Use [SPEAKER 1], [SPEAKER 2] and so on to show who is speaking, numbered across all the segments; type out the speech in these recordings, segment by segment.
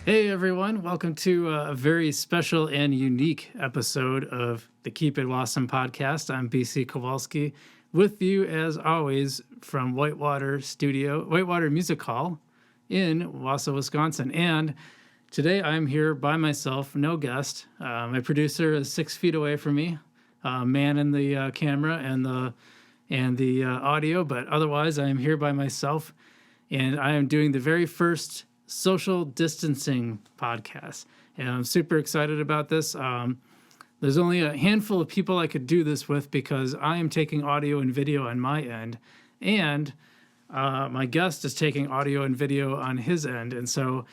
[SPEAKER 1] Hey everyone, welcome to a very special and unique episode of the Keep It Wausome podcast. I'm BC Kowalski with you as always from Whitewater Music Hall in Wausau, Wisconsin. And today I'm here by myself, no guest. My producer is 6 feet away from me, man in the camera and the audio, but otherwise I am here by myself and I am doing the very first social distancing podcast, and I'm super excited about this. There's only a handful of people I could do this with because I am taking audio and video on my end, and my guest is taking audio and video on his end. And so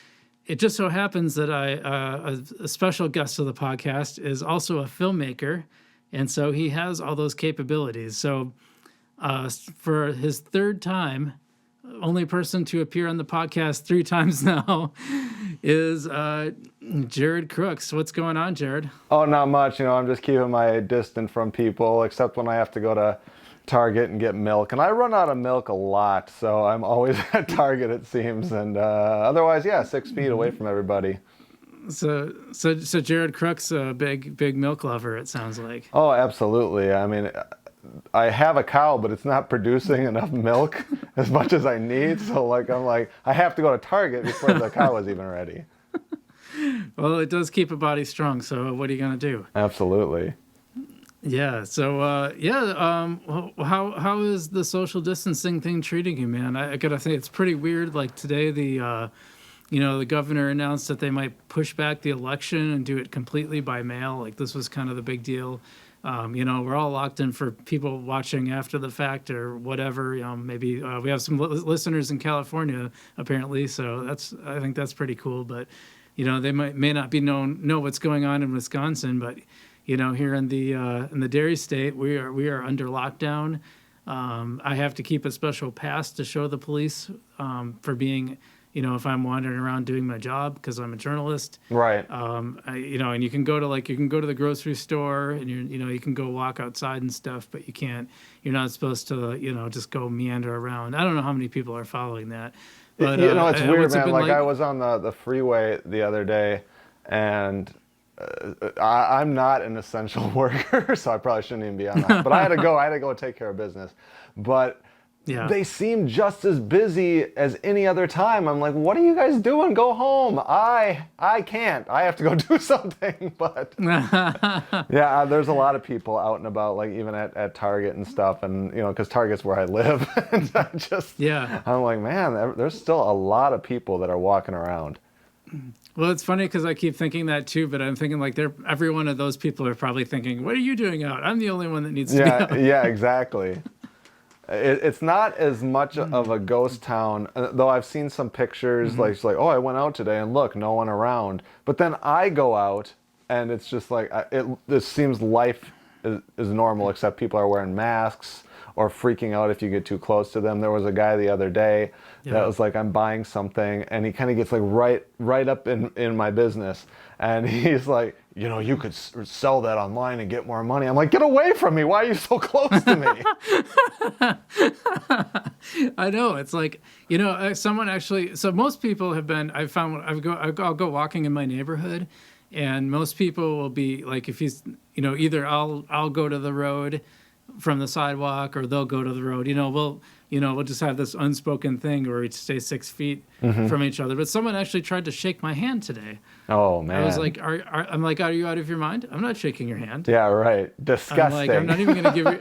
[SPEAKER 1] it just so happens that a special guest of the podcast is also a filmmaker, and so he has all those capabilities. So for his third time, only person to appear on the podcast 3 times now is Jarrod Crooks. What's going on, Jarrod?
[SPEAKER 2] Oh, not much. I'm just keeping my distance from people, except when I have to go to Target and get milk. And I run out of milk a lot, so I'm always at Target, it seems. And otherwise, 6 feet away from everybody.
[SPEAKER 1] So Jarrod Crooks, a big milk lover, it sounds like.
[SPEAKER 2] Oh, absolutely. I mean, I have a cow, but it's not producing enough milk as much as I need. So I have to go to Target before the cow is even ready.
[SPEAKER 1] Well, it does keep a body strong. So what are you going to do?
[SPEAKER 2] Absolutely.
[SPEAKER 1] Yeah. So, how is the social distancing thing treating you, man? I got to say, it's pretty weird. Like today, the governor announced that they might push back the election and do it completely by mail. Like this was kind of the big deal. We're all locked in for people watching after the fact or whatever. Maybe we have some listeners in California apparently, so I think that's pretty cool. But they may not be know what's going on in Wisconsin, but here in the dairy state, we are under lockdown. I have to keep a special pass to show the police for being. If I'm wandering around doing my job because I'm a journalist,
[SPEAKER 2] right?
[SPEAKER 1] And you can go to the grocery store and you can go walk outside and stuff, but you're not supposed to, just go meander around. I don't know how many people are following that, but
[SPEAKER 2] it's weird, man. Like I was on the freeway the other day, and I'm not an essential worker, so I probably shouldn't even be on that. But I had to go take care of business, but. Yeah. They seem just as busy as any other time. I'm like, what are you guys doing? Go home. I can't. I have to go do something. But yeah, there's a lot of people out and about, like even at Target and stuff. And, because Target's where I live. And I'm like, man, there's still a lot of people that are walking around.
[SPEAKER 1] Well, it's funny because I keep thinking that too, but I'm thinking like every one of those people are probably thinking, what are you doing out? I'm the only one that needs to be out.
[SPEAKER 2] Yeah, exactly. It's not as much of a ghost town, though I've seen some pictures like, oh, I went out today and look, no one around. But then I go out and it's just like, it seems life is normal, except people are wearing masks or freaking out if you get too close to them. There was a guy the other day that was like, I'm buying something, and he kind of gets like right up in my business. And he's like, you could sell that online and get more money. I'm like, get away from me. Why are you so close to
[SPEAKER 1] me? I know. It's like, someone actually, so most people have been, I'll go walking in my neighborhood, and most people will be like, if he's, either I'll go to the road from the sidewalk or they'll go to the road. We'll just have this unspoken thing where we stay 6 feet from each other. But someone actually tried to shake my hand today.
[SPEAKER 2] Oh man!
[SPEAKER 1] I was like, are you out of your mind? I'm not shaking your hand.
[SPEAKER 2] Yeah, right. Disgusting.
[SPEAKER 1] I'm not even gonna give you.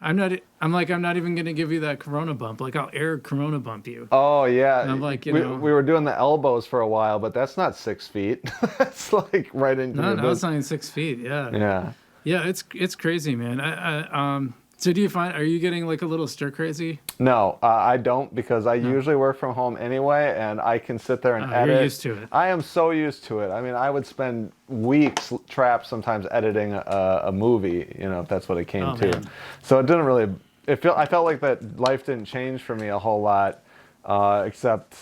[SPEAKER 1] I'm not even gonna give you that Corona bump. Like I'll air Corona bump you.
[SPEAKER 2] Oh yeah.
[SPEAKER 1] And I'm like,
[SPEAKER 2] we were doing the elbows for a while, but that's not 6 feet. That's like right into.
[SPEAKER 1] No, it's not even 6 feet. Yeah.
[SPEAKER 2] Yeah.
[SPEAKER 1] Yeah, it's crazy, man. So are you getting like a little stir crazy?
[SPEAKER 2] No, I don't, because I usually work from home anyway, and I can sit there and edit.
[SPEAKER 1] You're used to it.
[SPEAKER 2] I am so used to it. I mean, I would spend weeks trapped sometimes editing a movie, if that's what it came to. Man. So it didn't really, I felt like that life didn't change for me a whole lot, except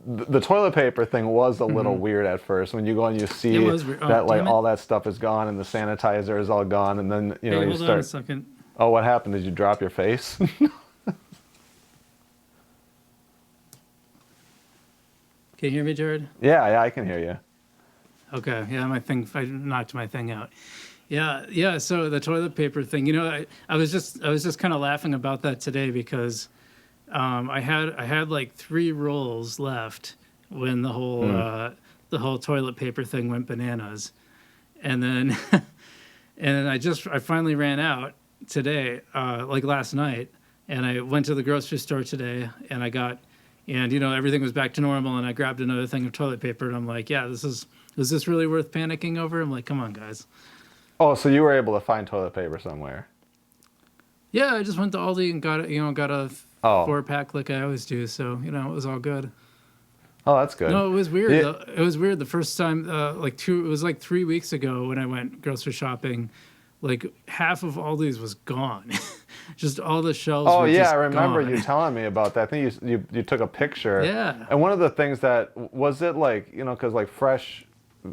[SPEAKER 2] the toilet paper thing was a little weird at first when you go and you see that like all that stuff is gone and the sanitizer is all gone, and then you
[SPEAKER 1] hold
[SPEAKER 2] start.
[SPEAKER 1] On a second.
[SPEAKER 2] Oh, what happened? Did you drop your face?
[SPEAKER 1] Can you hear me, Jarrod?
[SPEAKER 2] Yeah, I can hear you.
[SPEAKER 1] Okay. Yeah, I knocked my thing out. Yeah. So the toilet paper thing, I was just kind of laughing about that today because I had like 3 rolls left when the whole toilet paper thing went bananas, and then I finally ran out today, like last night, and I went to the grocery store today, and everything was back to normal, and I grabbed another thing of toilet paper, and I'm like, yeah, is this really worth panicking over? I'm like, come on, guys.
[SPEAKER 2] Oh, so you were able to find toilet paper somewhere?
[SPEAKER 1] Yeah, I just went to Aldi and got a
[SPEAKER 2] Oh.
[SPEAKER 1] 4-pack like I always do, so it was all good.
[SPEAKER 2] Oh, that's good.
[SPEAKER 1] No, it was weird. It was weird the first time, it was like 3 weeks ago when I went grocery shopping. Like half of Aldi's was gone, just all the shelves.
[SPEAKER 2] Oh
[SPEAKER 1] were
[SPEAKER 2] yeah,
[SPEAKER 1] just
[SPEAKER 2] I remember
[SPEAKER 1] gone.
[SPEAKER 2] you telling me about that. I think you took a picture.
[SPEAKER 1] Yeah.
[SPEAKER 2] And one of the things that was it like, because like fresh,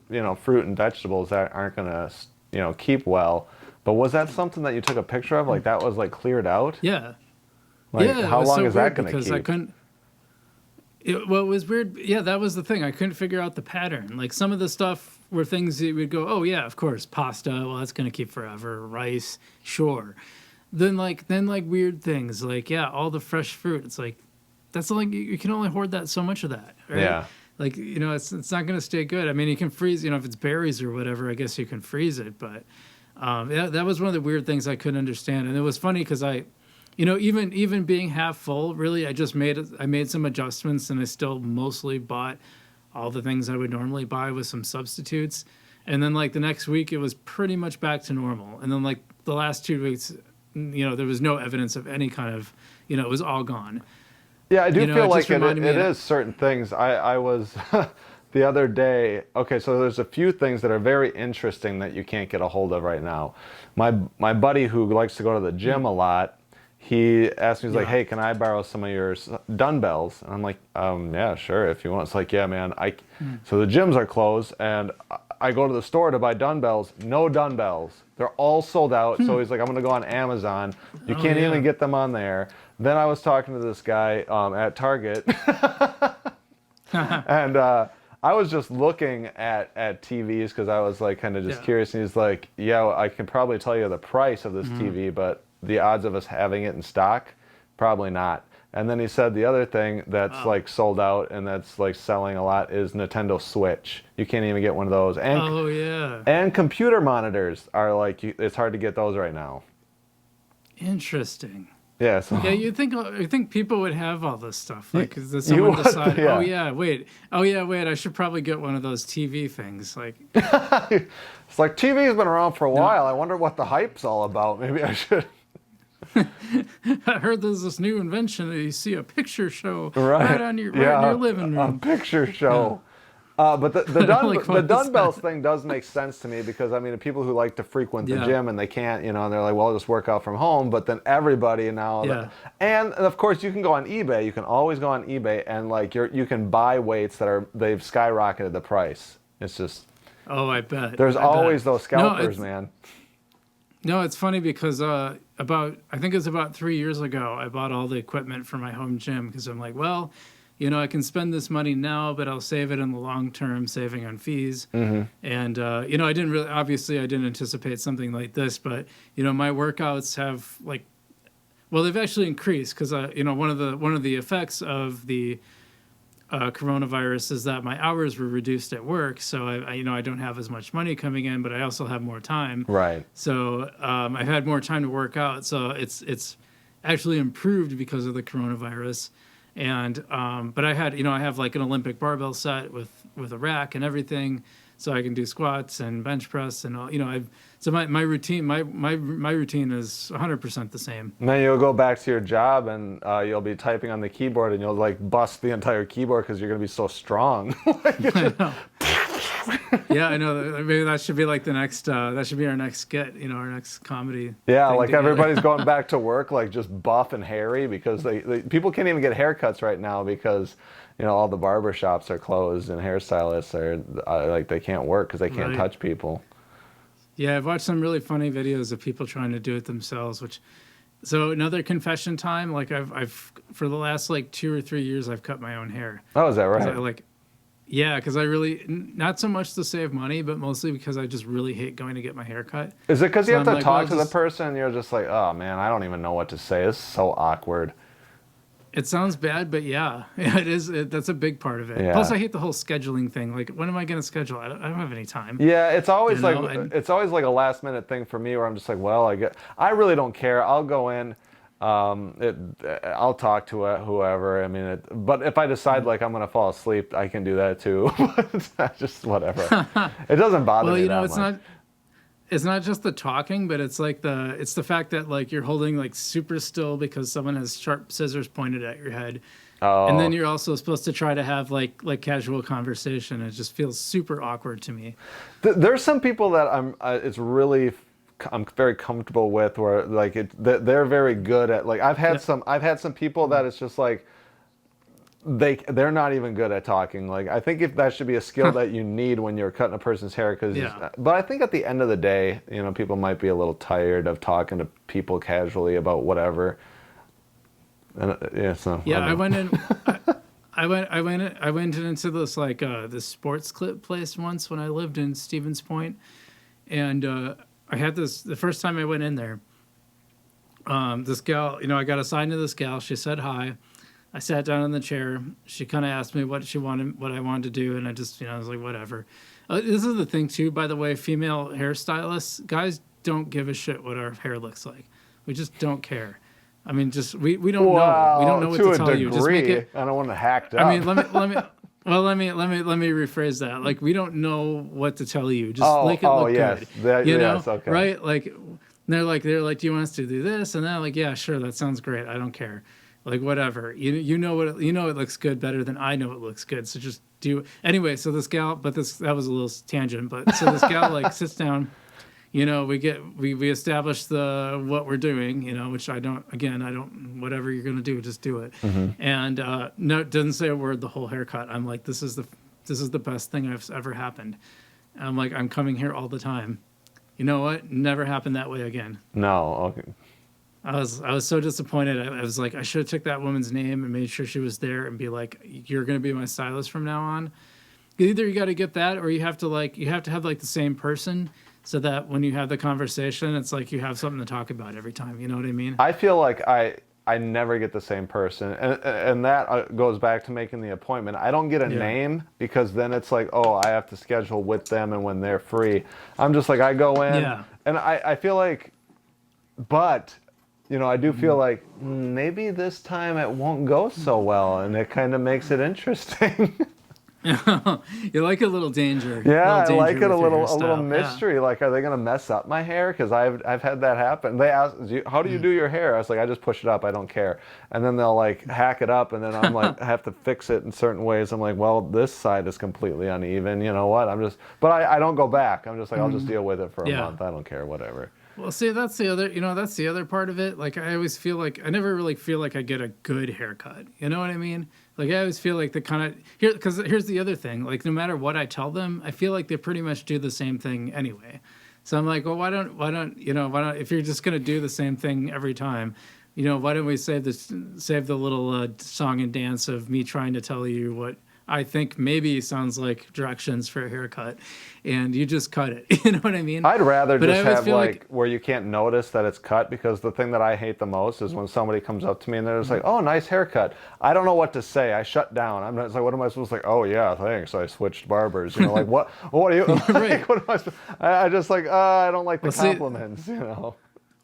[SPEAKER 2] fruit and vegetables that aren't gonna, keep well. But was that something that you took a picture of? Like that was like cleared out?
[SPEAKER 1] Yeah.
[SPEAKER 2] Like
[SPEAKER 1] yeah,
[SPEAKER 2] how long is that gonna
[SPEAKER 1] because
[SPEAKER 2] keep?
[SPEAKER 1] I couldn't. It was weird. Yeah, that was the thing. I couldn't figure out the pattern. Like some of the stuff were things that you would go, oh yeah, of course, pasta. Well, that's gonna keep forever. Rice, sure. Then weird things like all the fresh fruit. It's like that's like you can only hoard that so much of that, right?
[SPEAKER 2] Yeah.
[SPEAKER 1] Like it's not gonna stay good. I mean, you can freeze. If it's berries or whatever, I guess you can freeze it. But that was one of the weird things I couldn't understand. And it was funny because even being half full, really, I made some adjustments, and I still mostly bought all the things I would normally buy with some substitutes. And then like the next week, it was pretty much back to normal. And then like the last 2 weeks, there was no evidence of any kind of, it was all gone.
[SPEAKER 2] Yeah, I do feel like it
[SPEAKER 1] me
[SPEAKER 2] is certain things. I was the other day. Okay, so there's a few things that are very interesting that you can't get a hold of right now. My buddy who likes to go to the gym a lot, he asked me, he's like, hey, can I borrow some of your dumbbells? And I'm like, yeah, sure, if you want. It's like, yeah, man. So the gyms are closed, and I go to the store to buy dumbbells. No dumbbells. They're all sold out. So he's like, I'm going to go on Amazon. You can't even get them on there. Then I was talking to this guy at Target, and I was just looking at TVs because I was like kind of just curious. And he's like, yeah, I can probably tell you the price of this TV, but the odds of us having it in stock, probably not. And then he said the other thing that's like sold out and that's like selling a lot is Nintendo Switch. You can't even get one of those. And, and computer monitors are like, it's hard to get those right now.
[SPEAKER 1] Interesting.
[SPEAKER 2] Yeah. So.
[SPEAKER 1] Yeah, you think people would have all this stuff, like someone decide, wait, I should probably get one of those TV things, like.
[SPEAKER 2] It's like TV's been around for a while. I wonder what the hype's all about. Maybe I should.
[SPEAKER 1] I heard there's this new invention that you see a picture show right in your living room.
[SPEAKER 2] A picture show. But the dumbbells thing does make sense to me because, I mean, the people who like to frequent the gym and they can't, and they're like, well, I'll just work out from home. But then everybody now, and of course, you can go on eBay. You can always go on eBay and like you can buy weights they've skyrocketed the price. It's just.
[SPEAKER 1] Oh, I bet.
[SPEAKER 2] There's always those scalpers, man.
[SPEAKER 1] No, it's funny because I think it was about 3 years ago, I bought all the equipment for my home gym because I'm like, well, I can spend this money now, but I'll save it in the long term, saving on fees. Mm-hmm. And, I didn't anticipate something like this, but, my workouts have they've actually increased because, one of the effects of the coronavirus is that my hours were reduced at work. So I don't have as much money coming in, but I also have more time.
[SPEAKER 2] Right.
[SPEAKER 1] So I've had more time to work out. So it's actually improved because of the coronavirus. And but I have like an Olympic barbell set with a rack and everything, so I can do squats and bench press and all. So my routine routine is 100% the same.
[SPEAKER 2] And then you'll go back to your job and you'll be typing on the keyboard and you'll like bust the entire keyboard because you're gonna be so strong.
[SPEAKER 1] I know. Yeah, I know. Maybe that should be like the next. That should be our next skit. Our next comedy.
[SPEAKER 2] Yeah, like together. Everybody's going back to work like just buff and hairy because people can't even get haircuts right now because all the barber shops are closed and hairstylists are like they can't work because they can't touch people.
[SPEAKER 1] Yeah, I've watched some really funny videos of people trying to do it themselves. So another confession time. Like I've for the last like 2 or 3 years I've cut my own hair.
[SPEAKER 2] Oh, is that right?
[SPEAKER 1] Yeah, because I really, not so much to save money, but mostly because I just really hate going to get my hair cut.
[SPEAKER 2] Is it because you have to
[SPEAKER 1] like,
[SPEAKER 2] talk to the person and you're just like, oh man, I don't even know what to say. This is so awkward.
[SPEAKER 1] It sounds bad, but yeah, it is. That's a big part of it.
[SPEAKER 2] Yeah.
[SPEAKER 1] Plus, I hate the whole scheduling thing. Like, when am I going to schedule? I don't have any time.
[SPEAKER 2] Yeah, it's always
[SPEAKER 1] You know,
[SPEAKER 2] it's always like a last minute thing for me where I'm just like, well, I really don't care. I'll go in. I'll talk to whoever. I mean, but if I decide like I'm gonna fall asleep, I can do that too. But just whatever. It doesn't bother me that much.
[SPEAKER 1] It's not just the talking, but it's like it's the fact that like you're holding like super still because someone has sharp scissors pointed at your head.
[SPEAKER 2] Oh.
[SPEAKER 1] And then you're also supposed to try to have like casual conversation. It just feels super awkward to me.
[SPEAKER 2] There's some people that I'm very comfortable with, where like they're very good at, like I've had some people that it's just like they're not even good at talking. Like I think if that should be a skill that you need when you're cutting a person's hair, but I think at the end of the day, you know, people might be a little tired of talking to people casually about whatever. And
[SPEAKER 1] I went in. I went into this like this sports clip place once when I lived in Stevens Point, and I had the first time I went in there. This gal, you know, I got assigned to this gal. She said hi. I sat down in the chair. She kind of asked me what I wanted to do, and I just, you know, I was like, whatever. This is the thing too, by the way. Female hairstylists, guys don't give a shit what our hair looks like. We just don't care. I mean, just we don't know. We don't know what to tell you. Just make it.
[SPEAKER 2] I don't want to hack up.
[SPEAKER 1] I mean, let me rephrase that. Like, we don't know what to tell you. Just make it look good.
[SPEAKER 2] Yes, okay.
[SPEAKER 1] Right? Like, they're like, do you want us to do this? And they're like, yeah, sure, that sounds great. I don't care. Like, whatever. You know it looks good better than I know it looks good. So just do. Anyway, so this gal, that was a little tangent. But so this gal like sits down. You know, we establish what we're doing, you know, which whatever you're going to do, just do it.
[SPEAKER 2] Mm-hmm.
[SPEAKER 1] And no, it doesn't say a word the whole haircut. I'm like, this is the best thing that's ever happened. And I'm like, I'm coming here all the time. You know what? Never happened that way again.
[SPEAKER 2] No, okay.
[SPEAKER 1] I was so disappointed. I was like, I should have took that woman's name and made sure she was there and be like, you're going to be my stylist from now on. Either you got to get that, or you have to have like the same person, so that when you have the conversation, it's like you have something to talk about every time. You know what I mean?
[SPEAKER 2] I feel like I never get the same person. And that goes back to making the appointment. I don't get a name, because then it's like, oh, I have to schedule with them and when they're free. I'm just like, I go in and I feel like, but, you know, I do feel like maybe this time it won't go so well, and it kind of makes it interesting.
[SPEAKER 1] You like a little danger.
[SPEAKER 2] Yeah, I like it a little mystery. Yeah. Like, are they gonna mess up my hair? Because I've had that happen. They ask, how do you do your hair? I was like, I just push it up. I don't care. And then they'll like hack it up, and then I'm like, I have to fix it in certain ways. I'm like, well, this side is completely uneven. You know what? But I don't go back. I'm just like, I'll just deal with it for a month. I don't care, whatever.
[SPEAKER 1] Well, see, that's the other part of it. Like, I always feel like I never really feel like I get a good haircut. You know what I mean? Like, I always feel like because here's the other thing. Like, no matter what I tell them, I feel like they pretty much do the same thing anyway. So I'm like, well, why don't if you're just gonna do the same thing every time, you know, why don't we save the little song and dance of me trying to tell you what I think maybe sounds like directions for a haircut, and you just cut it. You know what I mean?
[SPEAKER 2] I'd rather just have like where you can't notice that it's cut, because the thing that I hate the most is when somebody comes up to me and they're just like, oh, nice haircut. I don't know what to say. I shut down. I'm not like, what am I supposed to like? Oh yeah, thanks. I switched barbers. You know, like what are you? Like, what am I supposed I just like, I don't like the compliments. You know.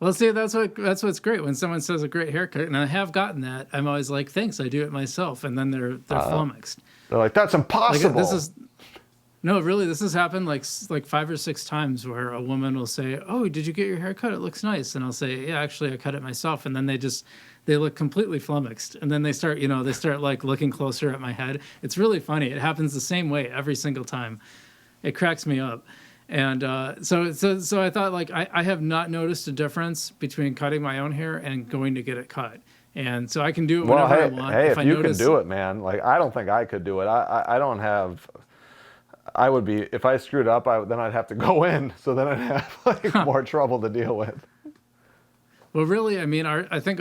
[SPEAKER 1] Well, see, that's what's great. When someone says a great haircut, and I have gotten that, I'm always like, thanks, I do it myself, and then they're flummoxed.
[SPEAKER 2] They're like, that's impossible.
[SPEAKER 1] Like, this has happened like 5 or 6 times where a woman will say, oh, did you get your hair cut? It looks nice. And I'll say, yeah, actually, I cut it myself. And then they look completely flummoxed. And then they start like looking closer at my head. It's really funny. It happens the same way every single time. It cracks me up. And so I thought, like, I have not noticed a difference between cutting my own hair and going to get it cut. And so I can do it whenever I want.
[SPEAKER 2] Hey, if you can do it, man. Like, I don't think I could do it. I don't have... I would be... If I screwed up, then I'd have to go in. So then I'd have, like, more trouble to deal with.
[SPEAKER 1] Well, really, I mean, I think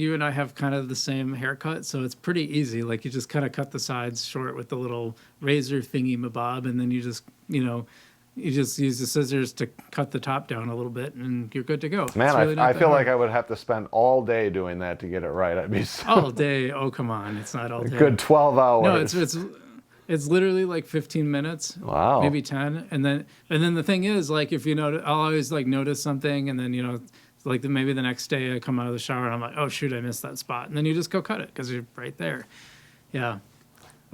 [SPEAKER 1] you and I have kind of the same haircut, so it's pretty easy. Like you just kind of cut the sides short with the little razor thingy mabob, and then you just, you just use the scissors to cut the top down a little bit, and you're good to go.
[SPEAKER 2] Man, I feel like I would have to spend all day doing that to get it right. I'd be so
[SPEAKER 1] all day. Oh, come on, it's not all day.
[SPEAKER 2] Good 12 hours.
[SPEAKER 1] No, it's literally like 15 minutes.
[SPEAKER 2] Wow.
[SPEAKER 1] Maybe 10, and then the thing is, like, if you notice, I'll always like notice something, and then like maybe the next day I come out of the shower and I'm like, oh shoot, I missed that spot, and then you just go cut it because you're right there. Yeah.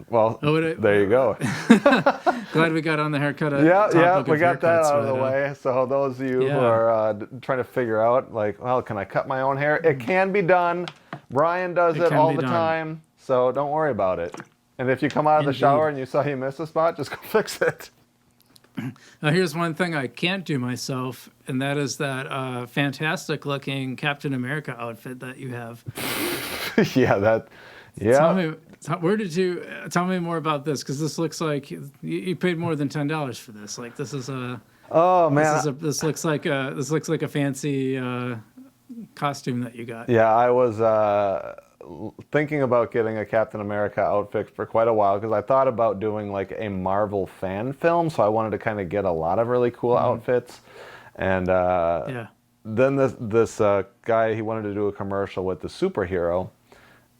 [SPEAKER 2] Well, there you go.
[SPEAKER 1] Glad we got on the haircut.
[SPEAKER 2] Yeah, we got that out of the way. So those of you who are trying to figure out, like, well, can I cut my own hair? It can be done. Brian does it all the time, so don't worry about it. And if you come out of the shower and you saw you miss a spot, just go fix it.
[SPEAKER 1] Now, here's one thing I can't do myself, and that is that fantastic-looking Captain America outfit that you have.
[SPEAKER 2] Yeah.
[SPEAKER 1] Tell me more about this, because this looks like you paid more than $10 for this. Like, this is a.
[SPEAKER 2] Oh man,
[SPEAKER 1] this looks like a fancy costume that you got.
[SPEAKER 2] Yeah, I was thinking about getting a Captain America outfit for quite a while because I thought about doing like a Marvel fan film, so I wanted to kind of get a lot of really cool outfits. And then this guy, he wanted to do a commercial with the superhero,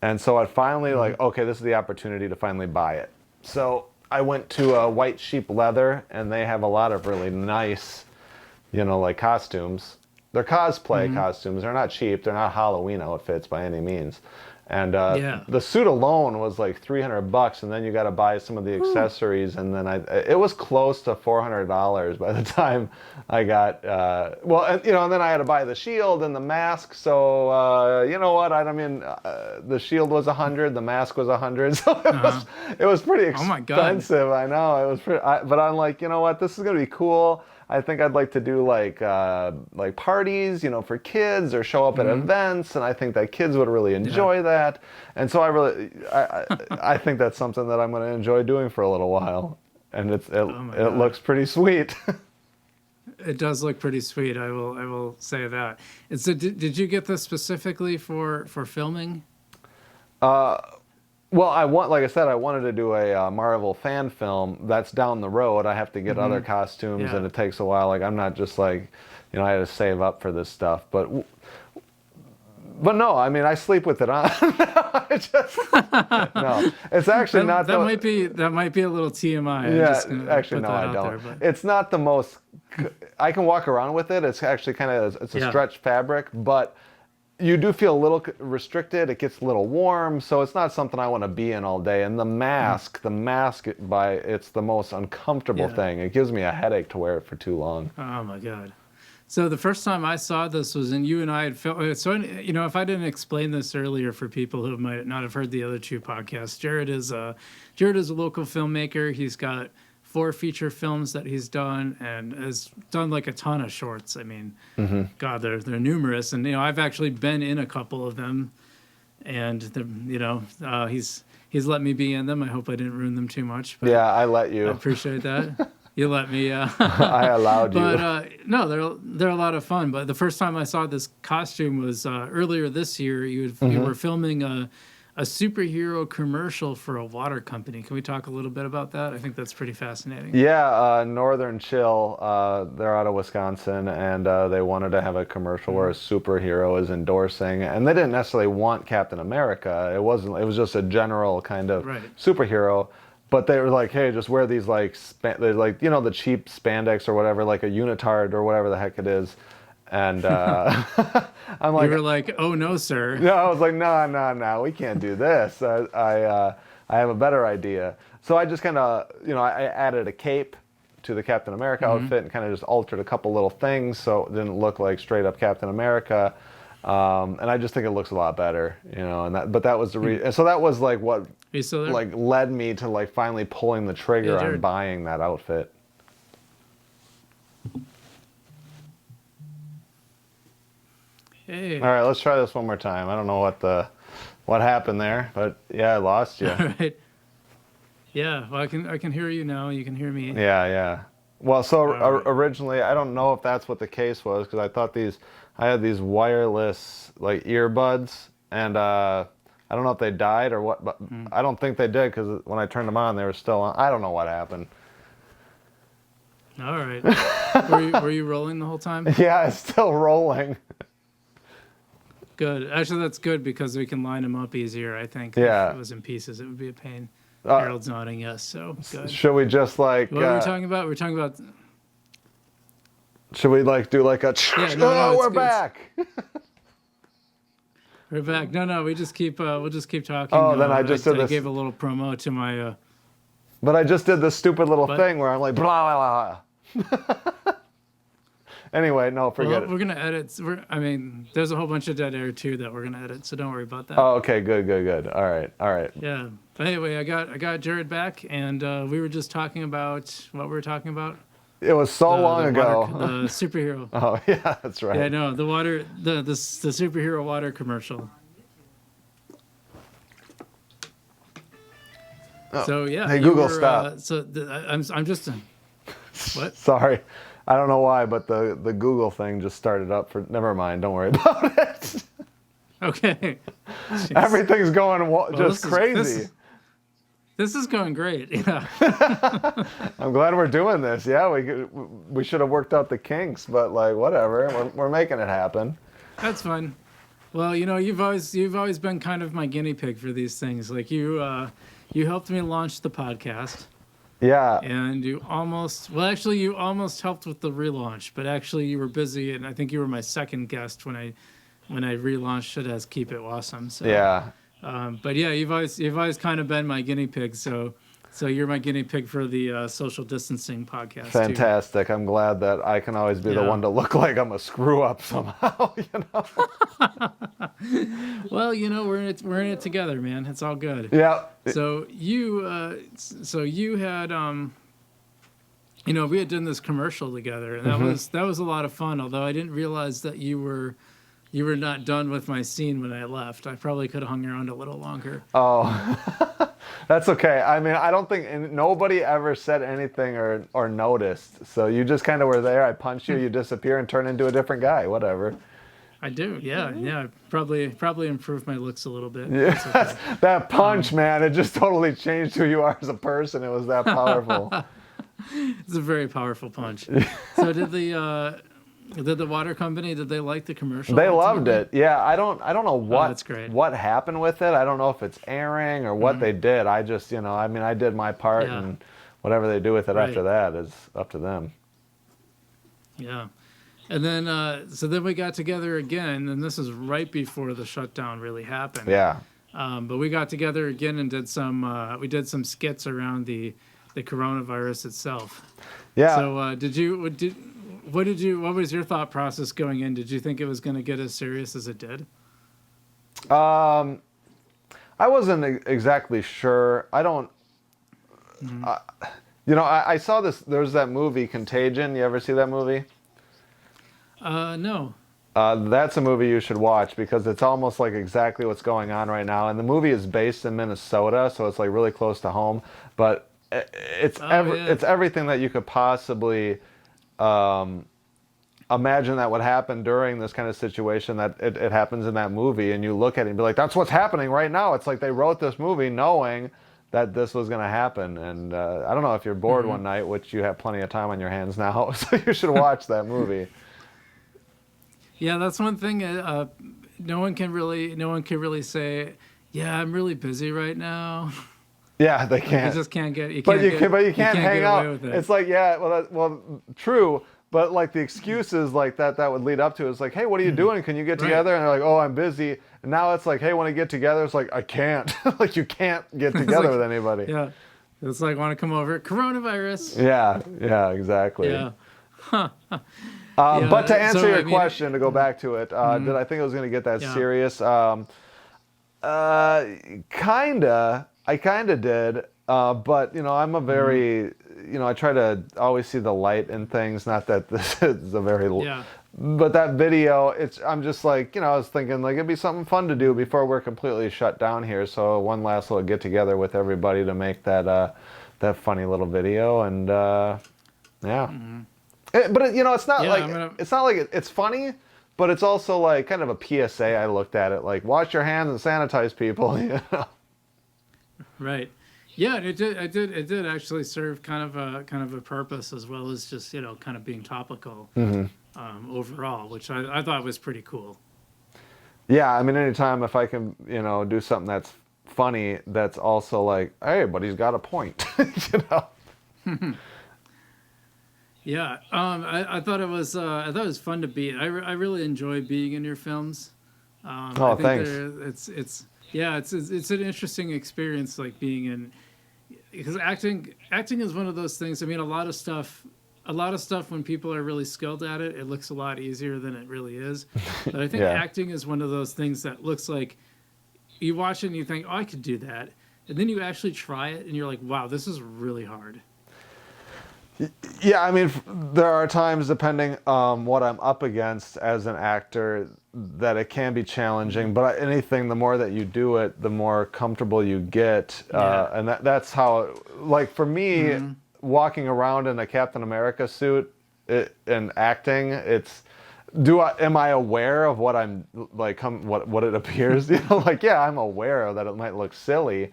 [SPEAKER 2] and so I finally like, okay, this is the opportunity to finally buy it. So I went to White Sheep Leather, and they have a lot of really nice, like costumes. They're cosplay costumes. They're not cheap. They're not Halloween outfits by any means. And the suit alone was like $300, and then you got to buy some of the accessories, and then it was close to $400 by the time I got and then I had to buy the shield and the mask. So you know what? The shield was $100, the mask was $100, so it was pretty expensive.
[SPEAKER 1] Oh my God.
[SPEAKER 2] I know it was pretty. But I'm like, you know what? This is gonna be cool. I think I'd like to do like parties, for kids, or show up at events, and I think that kids would really enjoy that. And so I think that's something that I'm going to enjoy doing for a little while, and it looks pretty sweet.
[SPEAKER 1] It does look pretty sweet. I will say that. And so, did you get this specifically for filming?
[SPEAKER 2] Well, like I said, I wanted to do a Marvel fan film. That's down the road. I have to get other costumes, and it takes a while. Like, I'm not just like, I had to save up for this stuff. But no, I mean, I sleep with it on. No, it's actually not.
[SPEAKER 1] That might be a little TMI.
[SPEAKER 2] Yeah, actually, no, I don't. It's not the most. I can walk around with it. It's actually it's a stretch fabric, but you do feel a little restricted. It gets a little warm, so it's not something I want to be in all day. And the mask, it's the most uncomfortable thing. It gives me a headache to wear it for too long. Oh
[SPEAKER 1] my God. So the first time I saw this was in you and I had filmed. So, if I didn't explain this earlier for people who might not have heard the other two podcasts, Jarrod is a local filmmaker. He's got 4 feature films that he's done, and has done like a ton of shorts. I mean, God, they're numerous, and I've actually been in a couple of them, and he's let me be in them. I hope I didn't ruin them too much. But
[SPEAKER 2] yeah, I let you.
[SPEAKER 1] I appreciate that. You let me.
[SPEAKER 2] I allowed you.
[SPEAKER 1] But no, they're a lot of fun. But the first time I saw this costume was earlier this year. You were filming a superhero commercial for a water company. Can we talk a little bit about that? I think that's pretty fascinating.
[SPEAKER 2] Yeah, Northern Chill, they're out of Wisconsin, and they wanted to have a commercial where a superhero is endorsing, and they didn't necessarily want Captain America. It was just a general kind of superhero, but they were like, hey, just wear these the cheap spandex or whatever, like a unitard or whatever the heck it is. And I'm like,
[SPEAKER 1] you were like, oh no, sir.
[SPEAKER 2] No, I was like, no, we can't do this. I have a better idea. So I just kind of, I added a cape to the Captain America outfit and kind of just altered a couple little things so it didn't look like straight up Captain America. And I just think it looks a lot better, but that was the reason. So that was like what led me to like finally pulling the trigger on buying that outfit.
[SPEAKER 1] Hey.
[SPEAKER 2] All right, let's try this one more time. I don't know what happened there, but yeah, I lost you.
[SPEAKER 1] All right. Yeah, well, I can hear you now. You can hear me.
[SPEAKER 2] Yeah. Well, so originally, I don't know if that's what the case was, because I I had these wireless like earbuds, and I don't know if they died or what, but I don't think they did because when I turned them on, they were still on. I don't know what happened.
[SPEAKER 1] All right. Were you rolling the whole time?
[SPEAKER 2] Yeah, it's still rolling.
[SPEAKER 1] Good. Actually, that's good because we can line them up easier, I think.
[SPEAKER 2] Yeah.
[SPEAKER 1] If it was in pieces, it would be a pain. Harold's nodding yes, so good.
[SPEAKER 2] Should we just like...
[SPEAKER 1] What were we talking about? We're talking about...
[SPEAKER 2] Should we like do like a...
[SPEAKER 1] Yeah, no,
[SPEAKER 2] we're back!
[SPEAKER 1] We're back. No, we just keep. We'll just keep talking.
[SPEAKER 2] Oh, then I just did
[SPEAKER 1] I
[SPEAKER 2] this.
[SPEAKER 1] gave a little promo to my.
[SPEAKER 2] But I just did this stupid little thing where I'm like blah blah blah. Anyway, no, forget it.
[SPEAKER 1] We're gonna edit. There's a whole bunch of dead air too that we're gonna edit, so don't worry about that.
[SPEAKER 2] Oh, okay, good. All right.
[SPEAKER 1] Yeah, but anyway, I got Jarrod back, and we were just talking about what we were talking about.
[SPEAKER 2] It was so long ago.
[SPEAKER 1] The superhero.
[SPEAKER 2] Oh yeah, that's right.
[SPEAKER 1] Yeah, no, the superhero water commercial.
[SPEAKER 2] Oh.
[SPEAKER 1] So yeah.
[SPEAKER 2] Hey Google, stop.
[SPEAKER 1] I'm just. What?
[SPEAKER 2] Sorry, I don't know why, but the Google thing just started up for. Never mind. Don't worry about it.
[SPEAKER 1] Okay.
[SPEAKER 2] Everything's going just crazy.
[SPEAKER 1] This is going great. Yeah.
[SPEAKER 2] I'm glad we're doing this. Yeah, we should have worked out the kinks, but like whatever. We're making it happen.
[SPEAKER 1] That's fun. Well, you've always been kind of my guinea pig for these things. Like you helped me launch the podcast.
[SPEAKER 2] Yeah.
[SPEAKER 1] And you almost helped with the relaunch, but actually you were busy, and I think you were my second guest when I relaunched it as Keep It Wausome. So
[SPEAKER 2] yeah.
[SPEAKER 1] But yeah, you've always kind of been my guinea pig. So you're my guinea pig for the social distancing podcast.
[SPEAKER 2] Fantastic. Too. I'm glad that I can always be the one to look like I'm a screw up somehow.
[SPEAKER 1] Well, we're in it together, man. It's all good.
[SPEAKER 2] Yeah.
[SPEAKER 1] So you had we had done this commercial together, and that was a lot of fun. Although I didn't realize that you were not done with my scene when I left. I probably could have hung around a little longer.
[SPEAKER 2] Oh, that's okay. I mean, I don't think nobody ever said anything or noticed. So you just kind of were there. I punch you, you disappear, and turn into a different guy. Whatever.
[SPEAKER 1] I do. Yeah. Probably improved my looks a little bit.
[SPEAKER 2] Yeah, okay. That punch, man, it just totally changed who you are as a person. It was that powerful.
[SPEAKER 1] It's a very powerful punch. So did the water company, did they like the commercial?
[SPEAKER 2] They loved it. Yeah, I don't know
[SPEAKER 1] that's great.
[SPEAKER 2] what happened with it. I don't know if it's airing or what they did. I just, I did my part, and whatever they do with it after that is up to them.
[SPEAKER 1] Yeah. And then, so then we got together again, and this is right before the shutdown really happened.
[SPEAKER 2] Yeah.
[SPEAKER 1] But we got together again and did some skits around the coronavirus itself.
[SPEAKER 2] Yeah.
[SPEAKER 1] So what was your thought process going in? Did you think it was going to get as serious as it did?
[SPEAKER 2] I wasn't exactly sure. I don't. I saw this. There's that movie Contagion. You ever see that movie?
[SPEAKER 1] No.
[SPEAKER 2] That's a movie you should watch because it's almost like exactly what's going on right now. And the movie is based in Minnesota, so it's like really close to home. But it's everything that you could possibly imagine that would happen during this kind of situation that it happens in that movie. And you look at it and be like, that's what's happening right now. It's like they wrote this movie knowing that this was going to happen. And I don't know if you're bored one night, which you have plenty of time on your hands now, so you should watch that movie.
[SPEAKER 1] Yeah, that's one thing. No one can really say, "Yeah, I'm really busy right now."
[SPEAKER 2] Yeah, they can't.
[SPEAKER 1] You just can't get. You
[SPEAKER 2] can't hang out. It's like, yeah, well, true. But like the excuses like that would lead up to is like, hey, what are you doing? Can you get together? And they're like, oh, I'm busy. And now it's like, hey, want to get together? It's like, I can't. Like you can't get together with anybody.
[SPEAKER 1] Yeah, it's like, want to come over? Coronavirus.
[SPEAKER 2] Yeah, exactly.
[SPEAKER 1] Yeah.
[SPEAKER 2] But to answer your question, to go back to it, did I think it was going to get that serious? Kinda. I kinda did. But I'm a very, I try to always see the light in things. Not that this is a very, but that video, I'm just like, I was thinking like it'd be something fun to do before we're completely shut down here. So one last little get together with everybody to make that funny little video, and yeah. But it's not it's not like it's funny, but it's also like kind of a PSA. I looked at it like, wash your hands and sanitize people. You know?
[SPEAKER 1] Right. Yeah, it did actually serve kind of a purpose, as well as just, you know, kind of being topical overall, which I thought was pretty cool.
[SPEAKER 2] Yeah, I mean, anytime if I can, you know, do something that's funny, that's also like, hey, but he's got a point, you know.
[SPEAKER 1] Yeah, I thought it was fun to be. I really enjoy being in your films.
[SPEAKER 2] Oh,
[SPEAKER 1] I think
[SPEAKER 2] thanks.
[SPEAKER 1] it's an interesting experience, like being in, because acting is one of those things. I mean, a lot of stuff when people are really skilled at it, it looks a lot easier than it really is. But I think
[SPEAKER 2] Yeah.
[SPEAKER 1] acting is one of those things that looks like you watch it and you think, oh, I could do that, and then you actually try it and you're like, wow, this is really hard.
[SPEAKER 2] Yeah, I mean, there are times, depending what I'm up against as an actor, that it can be challenging. But anything, the more that you do it, the more comfortable you get. And that's how, like for me, walking around in a Captain America suit and acting, am I aware of what I'm like, what it appears? You know, like, yeah, I'm aware that it might look silly.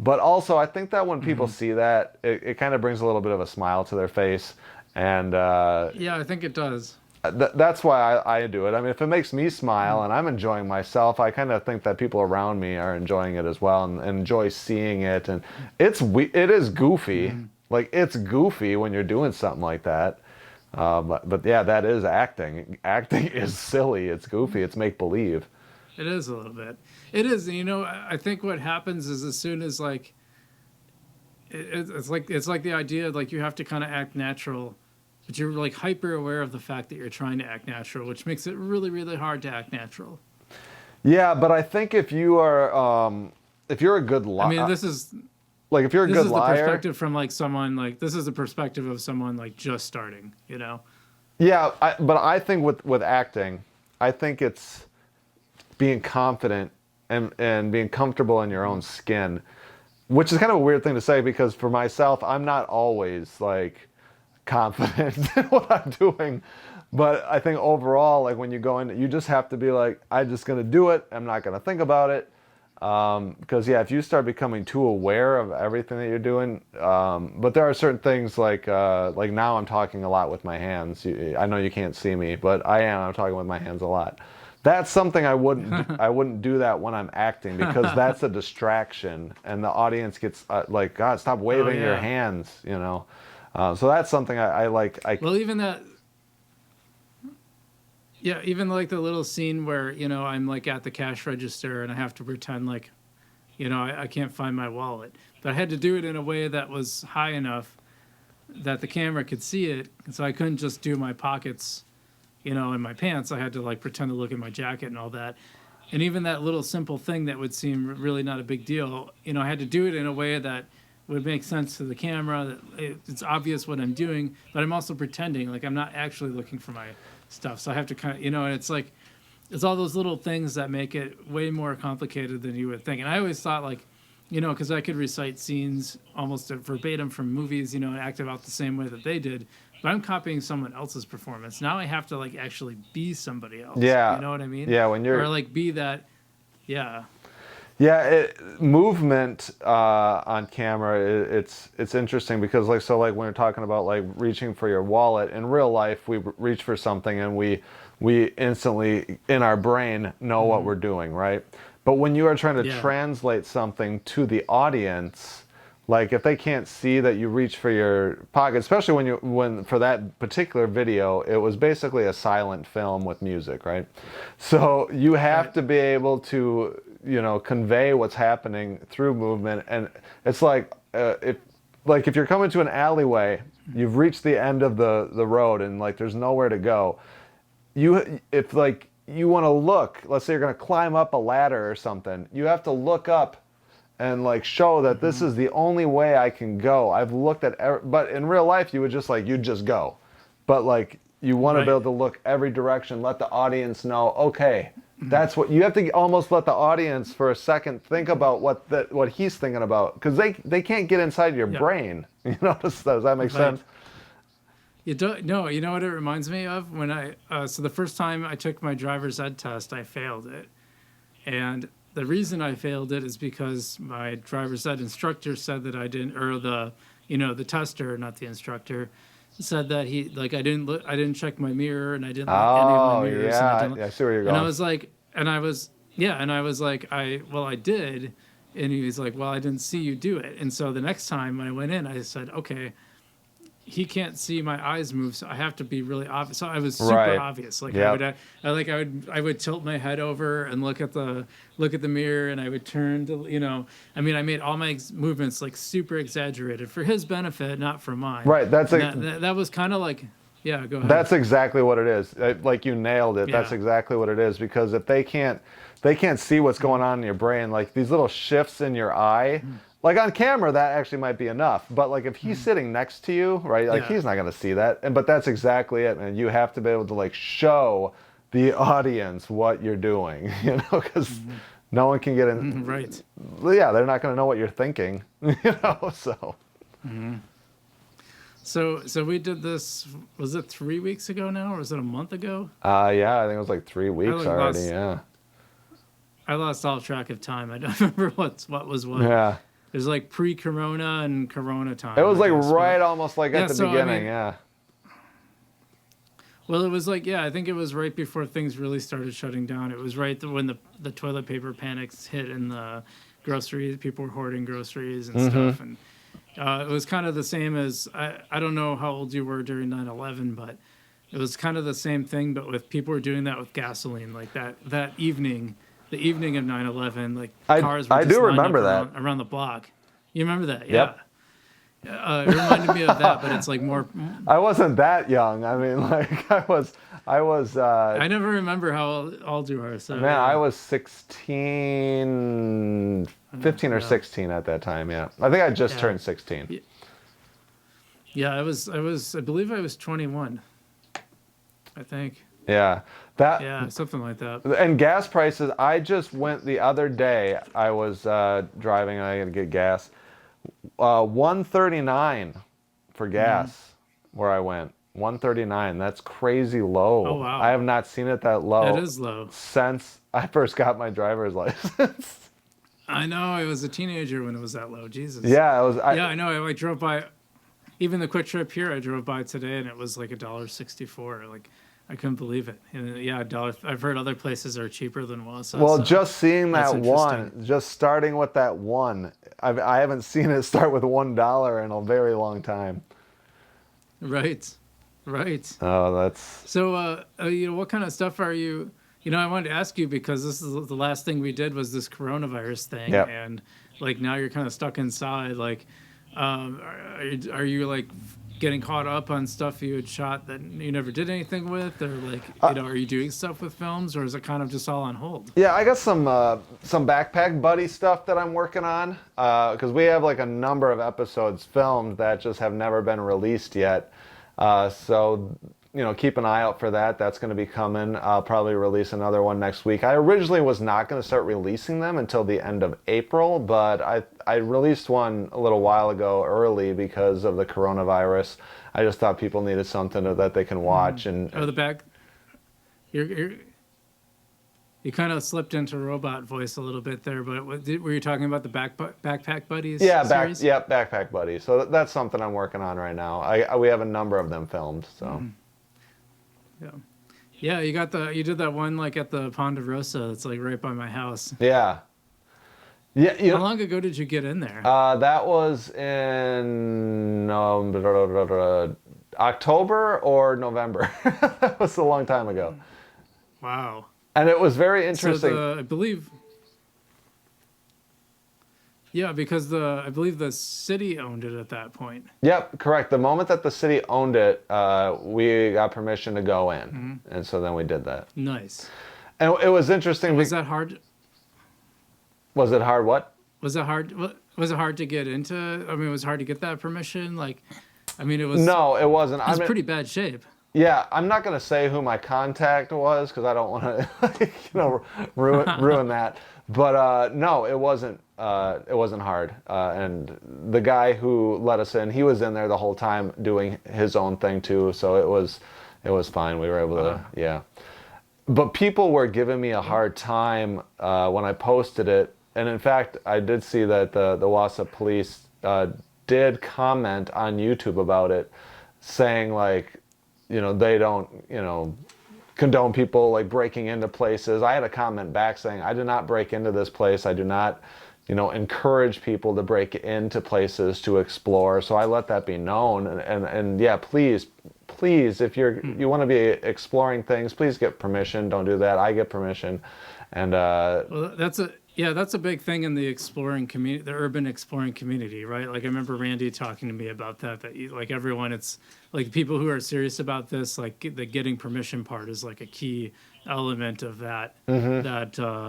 [SPEAKER 2] But also, I think that when people see that, it kind of brings a little bit of a smile to their face. And
[SPEAKER 1] Yeah, I think it does.
[SPEAKER 2] that's why I do it. I mean, if it makes me smile and I'm enjoying myself, I kind of think that people around me are enjoying it as well and enjoy seeing it. And it is goofy. Like, it's goofy when you're doing something like that. But yeah, that is acting. Acting is silly. It's goofy. It's make-believe.
[SPEAKER 1] It is a little bit. It is, and you know, I think what happens is as soon as like, it's like the idea like you have to kind of act natural, but you're like hyper aware of the fact that you're trying to act natural, which makes it really, really hard to act natural.
[SPEAKER 2] Yeah, but I think if you are, if you're a good liar,
[SPEAKER 1] I mean, this is
[SPEAKER 2] like if you're a
[SPEAKER 1] this
[SPEAKER 2] good
[SPEAKER 1] is
[SPEAKER 2] liar,
[SPEAKER 1] the perspective from like someone like this is the perspective of someone like just starting, you know.
[SPEAKER 2] yeah. But I think with acting, I think it's being confident and being comfortable in your own skin, which is kind of a weird thing to say because for myself, I'm not always like confident in what I'm doing. But I think overall, like when you go in, you just have to be like, I'm just going to do it. I'm not going to think about it. Because yeah, if you start becoming too aware of everything that you're doing, but there are certain things like now I'm talking a lot with my hands. I know you can't see me, but I'm talking with my hands a lot. That's something I wouldn't do that when I'm acting because that's a distraction and the audience gets like, God, stop waving your hands, you know. So that's something I like.
[SPEAKER 1] Well, even that. Yeah, even like the little scene where, you know, I'm like at the cash register and I have to pretend like, you know, I can't find my wallet. But I had to do it in a way that was high enough that the camera could see it. So I couldn't just do my pockets, you know, in my pants. I had to like pretend to look at my jacket and all that. And even that little simple thing that would seem really not a big deal, you know, I had to do it in a way that would make sense to the camera. That it's obvious what I'm doing, but I'm also pretending like I'm not actually looking for my stuff. So I have to kind of, you know, and it's like, it's all those little things that make it way more complicated than you would think. And I always thought like, you know, because I could recite scenes almost verbatim from movies, you know, and act about the same way that they did. But I'm copying someone else's performance. Now I have to like actually be somebody else.
[SPEAKER 2] Yeah.
[SPEAKER 1] You know what I mean?
[SPEAKER 2] Yeah, when you're...
[SPEAKER 1] Or like be that, yeah.
[SPEAKER 2] Yeah, movement on camera, it's interesting because like when we're talking about like reaching for your wallet, in real life we reach for something and we instantly in our brain know what we're doing, right? But when you are trying to translate something to the audience, like if they can't see that you reach for your pocket, especially when for that particular video, it was basically a silent film with music, right? So you have to be able to, you know, convey what's happening through movement. And it's like if you're coming to an alleyway, you've reached the end of the road and like there's nowhere to go. If like you want to look, let's say you're going to climb up a ladder or something, you have to look up and like show that this is the only way I can go. I've looked at, but in real life you would just like, you'd just go. But like you want to be able to look every direction, let the audience know, okay, that's what you have to almost let the audience for a second think about what he's thinking about, because they can't get inside your brain. You know, does that make sense?
[SPEAKER 1] You don't know. You know what it reminds me of? When so the first time I took my driver's ed test, I failed it. And the reason I failed it is because my driver's ed instructor said that I didn't, or the tester, not the instructor, said that I didn't check my mirror and I didn't look any of my mirrors.
[SPEAKER 2] Yeah, I see where you're going.
[SPEAKER 1] And I was like, I did. And he was like, well, I didn't see you do it. And so the next time I went in, I said, okay, he can't see my eyes move, so I have to be really obvious. So I was super obvious. Like I would tilt my head over and look at the mirror, and I would turn to, I made all my movements like super exaggerated for his benefit, not for mine.
[SPEAKER 2] Right.
[SPEAKER 1] That was kind of like, yeah. Go ahead.
[SPEAKER 2] That's exactly what it is. Like you nailed it. Yeah. That's exactly what it is, because if they can't see what's going on in your brain, like these little shifts in your eye. Like on camera, that actually might be enough. But like if he's sitting next to you, right? Like he's not going to see that. But that's exactly it, man. You have to be able to like show the audience what you're doing, because no one can get in.
[SPEAKER 1] Right.
[SPEAKER 2] Yeah, they're not going to know what you're thinking, so.
[SPEAKER 1] Mm-hmm. So we did this, was it 3 weeks ago now, or was it a month ago?
[SPEAKER 2] Yeah, I think it was like 3 weeks already, yeah.
[SPEAKER 1] I lost all track of time. I don't remember what was what.
[SPEAKER 2] Yeah.
[SPEAKER 1] It was like pre-corona and corona time.
[SPEAKER 2] It was like almost like at the beginning, yeah.
[SPEAKER 1] Well, it was like, I think it was right before things really started shutting down. It was right when the toilet paper panics hit in the groceries. People were hoarding groceries and stuff. And it was kind of the same as, I don't know how old you were during 9/11, but it was kind of the same thing, but with people were doing that with gasoline, like that evening. The evening of 9/11, like cars were just lined up around the block. You remember that? Yeah. Yep. It reminded me of that, but it's like more.
[SPEAKER 2] I wasn't that young. I mean, like I was.
[SPEAKER 1] I never remember how old you are. So
[SPEAKER 2] man, I was 15 or 16 at that time. Yeah, I think I just turned 16.
[SPEAKER 1] Yeah, I believe I was 21. I think.
[SPEAKER 2] Yeah.
[SPEAKER 1] Something like that.
[SPEAKER 2] And gas prices, I just went the other day, I was driving and I had to get gas. $1.39 for gas where I went. $1.39, that's crazy low.
[SPEAKER 1] Oh, wow.
[SPEAKER 2] I have not seen it that low.
[SPEAKER 1] That is low.
[SPEAKER 2] Since I first got my driver's license.
[SPEAKER 1] I know, I was a teenager when it was that low. Jesus.
[SPEAKER 2] Yeah, it was.
[SPEAKER 1] I know. I drove by, even the Quick Trip here, I drove by today and it was like $1.64. Like, I couldn't believe it. And $1. I've heard other places are cheaper than Wausome.
[SPEAKER 2] Well, just seeing that one, just starting with that one, I haven't seen it start with $1 in a very long time.
[SPEAKER 1] Right.
[SPEAKER 2] Oh, that's.
[SPEAKER 1] So, what kind of stuff are you? I wanted to ask you because this is the last thing we did was this coronavirus thing, and like now you're kind of stuck inside. Like, are you like getting caught up on stuff you had shot that you never did anything with, or like are you doing stuff with films, or is it kind of just all on hold? Yeah,
[SPEAKER 2] I got some backpack buddy stuff that I'm working on because we have like a number of episodes filmed that just have never been released yet. So keep an eye out for that. That's going to be coming. I'll probably release another one next week. I originally was not going to start releasing them until the end of April, but I released one a little while ago early because of the coronavirus. I just thought people needed something that they can watch. And
[SPEAKER 1] the back. You kind of slipped into robot voice a little bit there, but were you talking about the Backpack Buddies?
[SPEAKER 2] Yeah, Backpack Buddies. So that's something I'm working on right now. We have a number of them filmed. So.
[SPEAKER 1] Yeah, you did that one like at the Ponderosa. That's like right by my house.
[SPEAKER 2] Yeah.
[SPEAKER 1] How long ago did you get in there?
[SPEAKER 2] That was in October or November. That was a long time ago.
[SPEAKER 1] Wow.
[SPEAKER 2] And it was very interesting.
[SPEAKER 1] So I believe. Yeah, because I believe the city owned it at that point.
[SPEAKER 2] Yep, correct. The moment that the city owned it, we got permission to go in, and so then we did that.
[SPEAKER 1] Nice.
[SPEAKER 2] And it was interesting.
[SPEAKER 1] And was that hard?
[SPEAKER 2] Was it hard? What?
[SPEAKER 1] Was it hard? Was it hard to get into? I mean, it was hard to get that permission. Like, I mean, it was.
[SPEAKER 2] No, it wasn't.
[SPEAKER 1] It was pretty bad shape.
[SPEAKER 2] Yeah, I'm not going to say who my contact was because I don't want to, ruin that. But no, it wasn't. It wasn't hard. And the guy who let us in, he was in there the whole time doing his own thing too. So it was fine. We were able to, yeah. But people were giving me a hard time when I posted it. And in fact, I did see that the Wausome police did comment on YouTube about it, saying like, they don't, condone people like breaking into places. I had a comment back saying, I do not break into this place. I do not, encourage people to break into places to explore. So I let that be known. And yeah, please, if you want to be exploring things, please get permission. Don't do that. I get permission. And
[SPEAKER 1] well, that's a big thing in the exploring community, the urban exploring community, right? Like I remember Randy talking to me about that like everyone, it's like people who are serious about this, like the getting permission part is like a key element of that,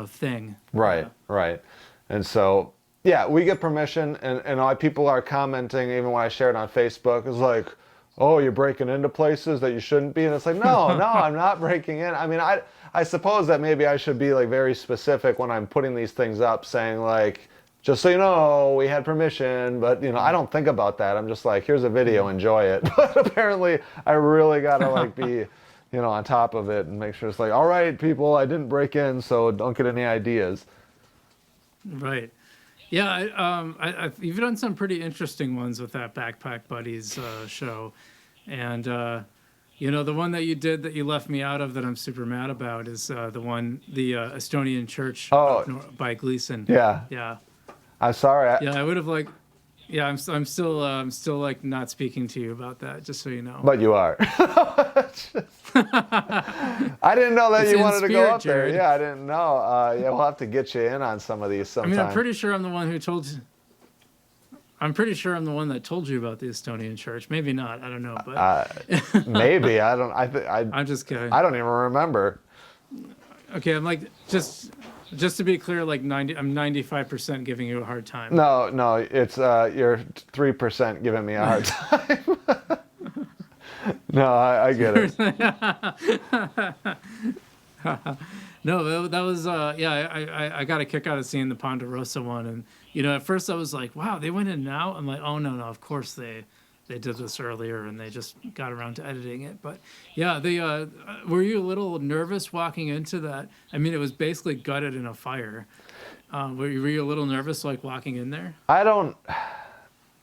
[SPEAKER 1] thing.
[SPEAKER 2] Right, right. And so, yeah, we get permission and people are commenting, even when I share it on Facebook, it's like, oh, you're breaking into places that you shouldn't be. And it's like, no, I'm not breaking in. I mean, I suppose that maybe I should be like very specific when I'm putting these things up, saying like, just so you know, we had permission, but I don't think about that. I'm just like, here's a video, enjoy it. But apparently I really got to like be, on top of it and make sure it's like, all right, people, I didn't break in, so don't get any ideas.
[SPEAKER 1] Right. Yeah. You've done some pretty interesting ones with that Backpack Buddies show. And, the one that you did that you left me out of that I'm super mad about is the Estonian church by Gleason.
[SPEAKER 2] Yeah.
[SPEAKER 1] Yeah.
[SPEAKER 2] I'm sorry.
[SPEAKER 1] I would have like, yeah, I'm still like not speaking to you about that, just so you know.
[SPEAKER 2] But you are. I didn't know that you wanted to go up there. Yeah, I didn't know. Yeah, we'll have to get you in on some of these sometime.
[SPEAKER 1] I mean, I'm pretty sure I'm the one who told you. I'm pretty sure I'm the one that told you about the Estonian church. Maybe not. I don't know, but
[SPEAKER 2] maybe I don't.
[SPEAKER 1] I'm just kidding.
[SPEAKER 2] I don't even remember.
[SPEAKER 1] Okay, I'm like just to be clear, like I'm 95% giving you a hard time.
[SPEAKER 2] No, it's you're 3% giving me a hard time. No, I get it.
[SPEAKER 1] No, that was I got a kick out of seeing the Ponderosa one, and at first I was like, wow, they went in now. I'm like, oh no, of course they did this earlier and they just got around to editing it. But yeah, were you a little nervous walking into that? I mean, it was basically gutted in a fire. Were you a little nervous like walking in there?
[SPEAKER 2] I don't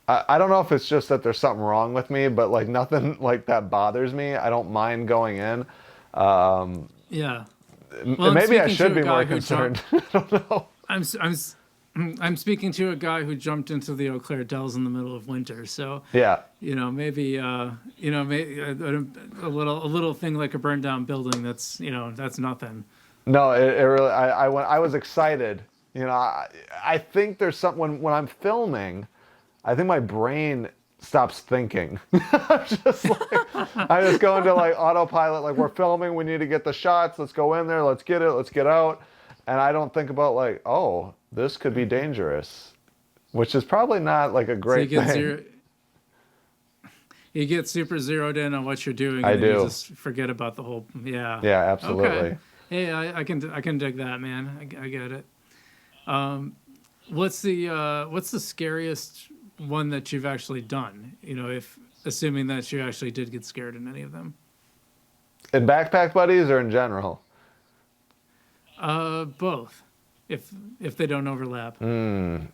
[SPEAKER 2] know if it's just that there's something wrong with me, but like nothing like that bothers me. I don't mind going in.
[SPEAKER 1] Yeah. Well,
[SPEAKER 2] maybe I should be more concerned. I don't know.
[SPEAKER 1] I'm speaking to a guy who jumped into the Eau Claire Dells in the middle of winter. So
[SPEAKER 2] yeah,
[SPEAKER 1] maybe maybe a little thing like a burned down building. That's that's nothing.
[SPEAKER 2] No, it really. I was excited. I think there's something when I'm filming. I think my brain stops thinking. I just go into like autopilot. Like we're filming, we need to get the shots. Let's go in there. Let's get it. Let's get out. And I don't think about like, oh, this could be dangerous, which is probably not like a great thing. You get super zeroed in on what you're doing. And you just forget about the whole. Yeah. Yeah, absolutely.
[SPEAKER 1] Okay. Hey, I can dig that, man. I get it. What's the scariest one that you've actually done? If assuming that you actually did get scared in any of them.
[SPEAKER 2] In Backpack Buddies or in general?
[SPEAKER 1] Both, if they don't overlap.
[SPEAKER 2] Well,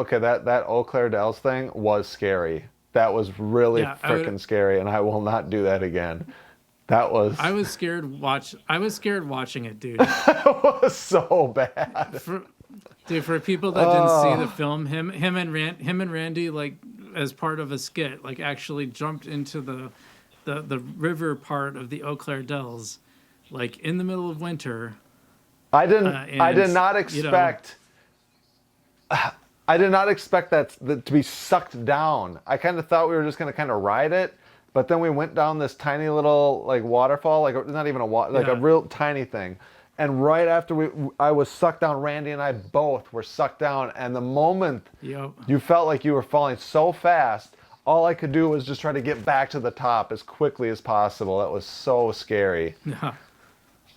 [SPEAKER 2] okay, that Eau Claire Dells thing was scary. That was really freaking scary, and I will not do that again. That was. I was scared watching it, dude. It was so bad.
[SPEAKER 1] For people that didn't see the film, him and Randy, like as part of a skit, like actually jumped into the river part of the Eau Claire Dells, like in the middle of winter. I did not expect that to be sucked down. I kind of thought we were just going to kind of ride it, but then we went down this tiny little like waterfall, like not even a real tiny thing. And right after I was sucked down, Randy and I both were sucked down. And the moment you felt like you were falling so fast, all I could do was just try to get back to the top as quickly as possible. That was so scary.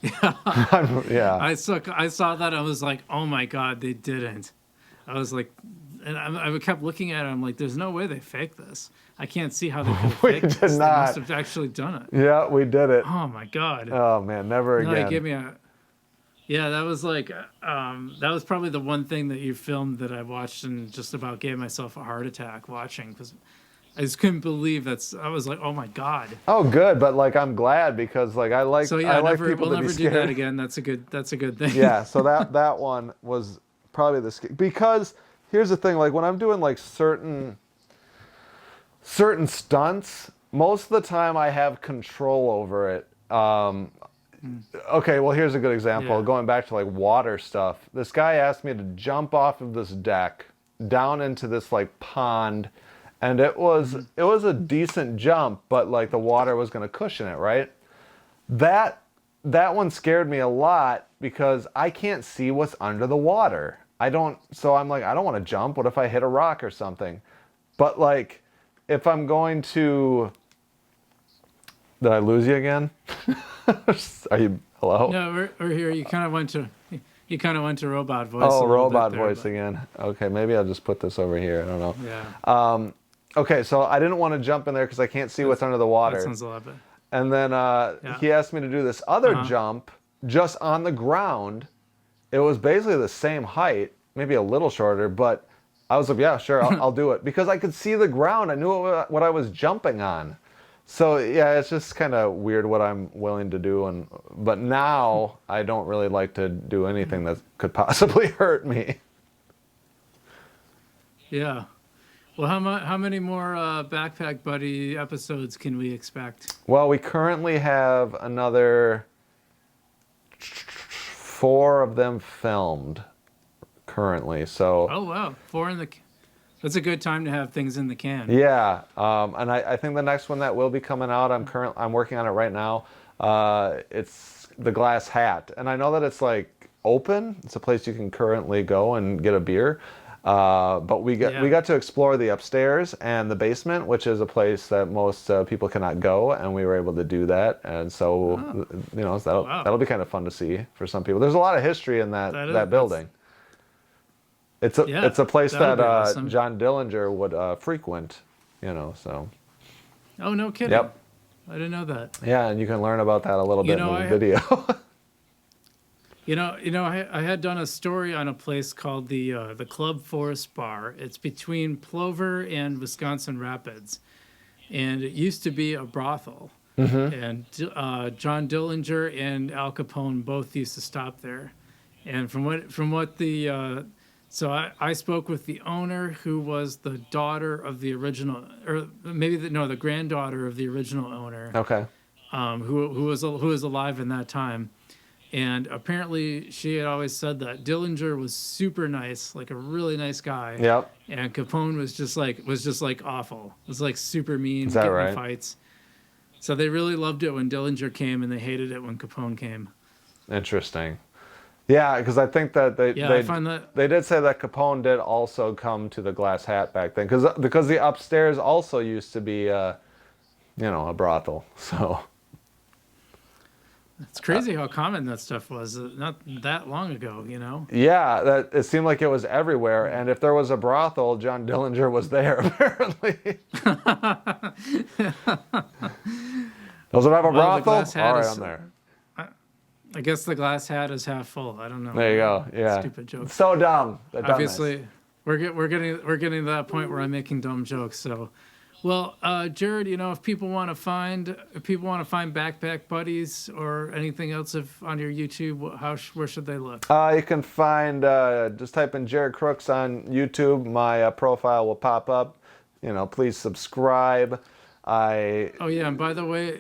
[SPEAKER 2] Yeah.
[SPEAKER 1] I saw that. I was like, oh my God, they didn't. I was like, and I kept looking at it. I'm like, there's no way they faked this. I can't see how they could have
[SPEAKER 2] We
[SPEAKER 1] faked
[SPEAKER 2] did
[SPEAKER 1] this. They
[SPEAKER 2] not.
[SPEAKER 1] must have actually done it.
[SPEAKER 2] Yeah, we did it.
[SPEAKER 1] Oh my God.
[SPEAKER 2] Oh man, never
[SPEAKER 1] No, it
[SPEAKER 2] again.
[SPEAKER 1] gave me a. Yeah, that was like, that was probably the one thing that you filmed that I watched and just about gave myself a heart attack watching, because I just couldn't believe I was like, oh my God.
[SPEAKER 2] Oh, good, but like I'm glad because like I like
[SPEAKER 1] So yeah,
[SPEAKER 2] I like people
[SPEAKER 1] we'll
[SPEAKER 2] to be
[SPEAKER 1] never do
[SPEAKER 2] scared.
[SPEAKER 1] that again. That's a good thing.
[SPEAKER 2] Yeah, so that one was probably because here's the thing, like when I'm doing like certain stunts, most of the time I have control over it. Okay, well here's a good example.
[SPEAKER 1] Yeah.
[SPEAKER 2] Going back to like water stuff. This guy asked me to jump off of this deck down into this like pond, and it was a decent jump, but like the water was going to cushion it, right? That one scared me a lot because I can't see what's under the water. So I'm like, I don't want to jump. What if I hit a rock or something? But like, if I'm going to, did I lose you again? Are you, hello?
[SPEAKER 1] No, we're here. You kind of went to robot voice.
[SPEAKER 2] Oh, robot
[SPEAKER 1] there,
[SPEAKER 2] voice again. Okay, maybe I'll just put this over here. I don't know.
[SPEAKER 1] Yeah.
[SPEAKER 2] Okay, so I didn't want to jump in there because I can't see what's under the water.
[SPEAKER 1] That sounds a lot better.
[SPEAKER 2] And then he asked me to do this other jump just on the ground. It was basically the same height, maybe a little shorter, but I was like, yeah, sure, I'll do it. Because I could see the ground. I knew what I was jumping on. So, yeah, it's just kind of weird what I'm willing to do. But now I don't really like to do anything that could possibly hurt me.
[SPEAKER 1] Yeah. Well, how many more Backpack Buddy episodes can we expect?
[SPEAKER 2] Well, we currently have another 4 of them filmed currently. So.
[SPEAKER 1] Oh wow, 4 in the. That's a good time to have things in the can.
[SPEAKER 2] Yeah, and I think the next one that will be coming out, I'm working on it right now. It's the Glass Hat, and I know that it's like open. It's a place you can currently go and get a beer. But we got to explore the upstairs and the basement, which is a place that most people cannot go, and we were able to do that. And so, that'll be kind of fun to see for some people. There's a lot of history in that building. It's a place that
[SPEAKER 1] awesome.
[SPEAKER 2] John Dillinger would frequent, so.
[SPEAKER 1] Oh, no kidding.
[SPEAKER 2] Yep.
[SPEAKER 1] I didn't know that.
[SPEAKER 2] Yeah, and you can learn about that a little bit in the video.
[SPEAKER 1] I had done a story on a place called the Club Forest Bar. It's between Plover and Wisconsin Rapids, and it used to be a brothel. Mm-hmm. And John Dillinger and Al Capone both used to stop there. And so I spoke with the owner, who was the daughter of the original, or maybe the granddaughter of the original owner.
[SPEAKER 2] Okay.
[SPEAKER 1] Who was alive in that time. And apparently she had always said that Dillinger was super nice, like a really nice guy.
[SPEAKER 2] Yep.
[SPEAKER 1] And Capone was just like awful. It was like super mean,
[SPEAKER 2] Is that
[SPEAKER 1] getting
[SPEAKER 2] right?
[SPEAKER 1] in fights. So they really loved it when Dillinger came, and they hated it when Capone came.
[SPEAKER 2] Interesting. Yeah, because I think that
[SPEAKER 1] I find that
[SPEAKER 2] they did say that Capone did also come to the Glass Hat back then, because the upstairs also used to be a brothel. So.
[SPEAKER 1] It's crazy how common that stuff was not that long ago,
[SPEAKER 2] Yeah, that it seemed like it was everywhere, and if there was a brothel, John Dillinger was there apparently. Does it have a brothel? All right, I'm there.
[SPEAKER 1] I guess the Glass Hat is half full. I don't know.
[SPEAKER 2] There you go. Yeah.
[SPEAKER 1] Stupid joke.
[SPEAKER 2] So dumb.
[SPEAKER 1] Obviously, we're getting to that point where I'm making dumb jokes. So, well, Jarrod, if people want to find Backpack Buddies or anything else on your YouTube, where should they look?
[SPEAKER 2] You can find just type in Jarrod Crooks on YouTube. My profile will pop up. Please subscribe.
[SPEAKER 1] Oh yeah, and by the way,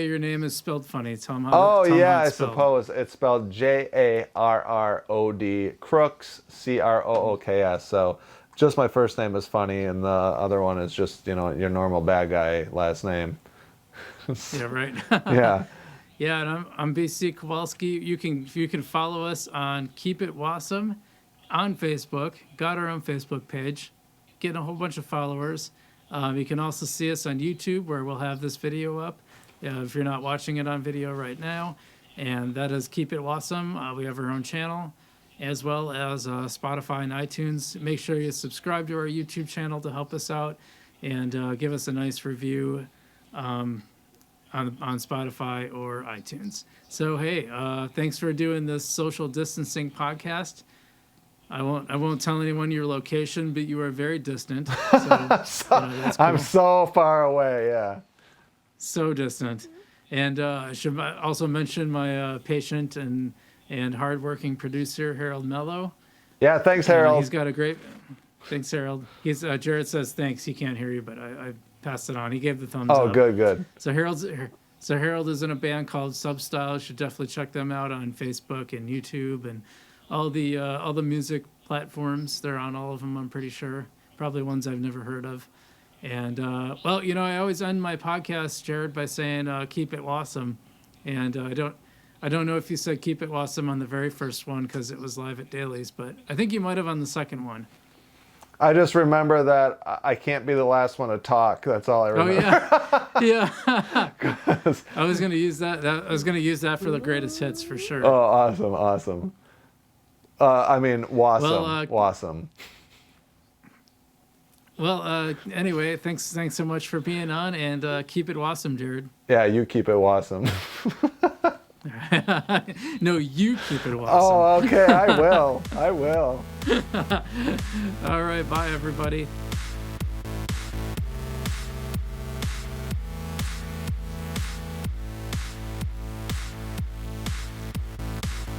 [SPEAKER 1] your name is spelled funny. Tell them how.
[SPEAKER 2] Oh
[SPEAKER 1] tell
[SPEAKER 2] yeah,
[SPEAKER 1] how
[SPEAKER 2] I suppose it's spelled Jarrod Crooks, Crooks. So just my first name is funny, and the other one is just your normal bad guy last name.
[SPEAKER 1] Yeah, right.
[SPEAKER 2] Yeah.
[SPEAKER 1] Yeah, and I'm BC Kowalski. You can follow us on Keep It Wausome on Facebook. Got our own Facebook page, getting a whole bunch of followers. You can also see us on YouTube, where we'll have this video up if you're not watching it on video right now. and that is Keep It Wausome. We have our own channel, as well as Spotify and iTunes. Make sure you subscribe to our YouTube channel to help us out, and give us a nice review on Spotify or iTunes. So hey, thanks for doing this social distancing podcast. I won't tell anyone your location, but you are very distant. So, that's cool.
[SPEAKER 2] I'm so far away. Yeah.
[SPEAKER 1] So distant. And I should also mention my patient and hardworking producer, Harold Mello.
[SPEAKER 2] Yeah, thanks, Harold.
[SPEAKER 1] He's got a great... Thanks, Harold. Jarrod says thanks. He can't hear you, but I passed it on. He gave the thumbs up.
[SPEAKER 2] Oh, good.
[SPEAKER 1] So Harold is in a band called Substyle. You should definitely check them out on Facebook and YouTube and all the music platforms. They're on all of them, I'm pretty sure. Probably ones I've never heard of. And, well, I always end my podcast, Jarrod, by saying, keep it Wausome. And I don't know if you said keep it Wausome on the very first one because it was live at Daly's, but I think you might have on the second one.
[SPEAKER 2] I just remember that I can't be the last one to talk. That's all I remember.
[SPEAKER 1] Oh, yeah. Yeah. I was going to use that. I was going to use that for the greatest hits for sure.
[SPEAKER 2] Oh, awesome. Wausome. Wausome.
[SPEAKER 1] Well, anyway, thanks so much for being on, and keep it Wausome, Jarrod.
[SPEAKER 2] Yeah, you keep it Wausome.
[SPEAKER 1] No, you keep it Wausome.
[SPEAKER 2] Oh, okay, I will.
[SPEAKER 1] All right, bye, everybody.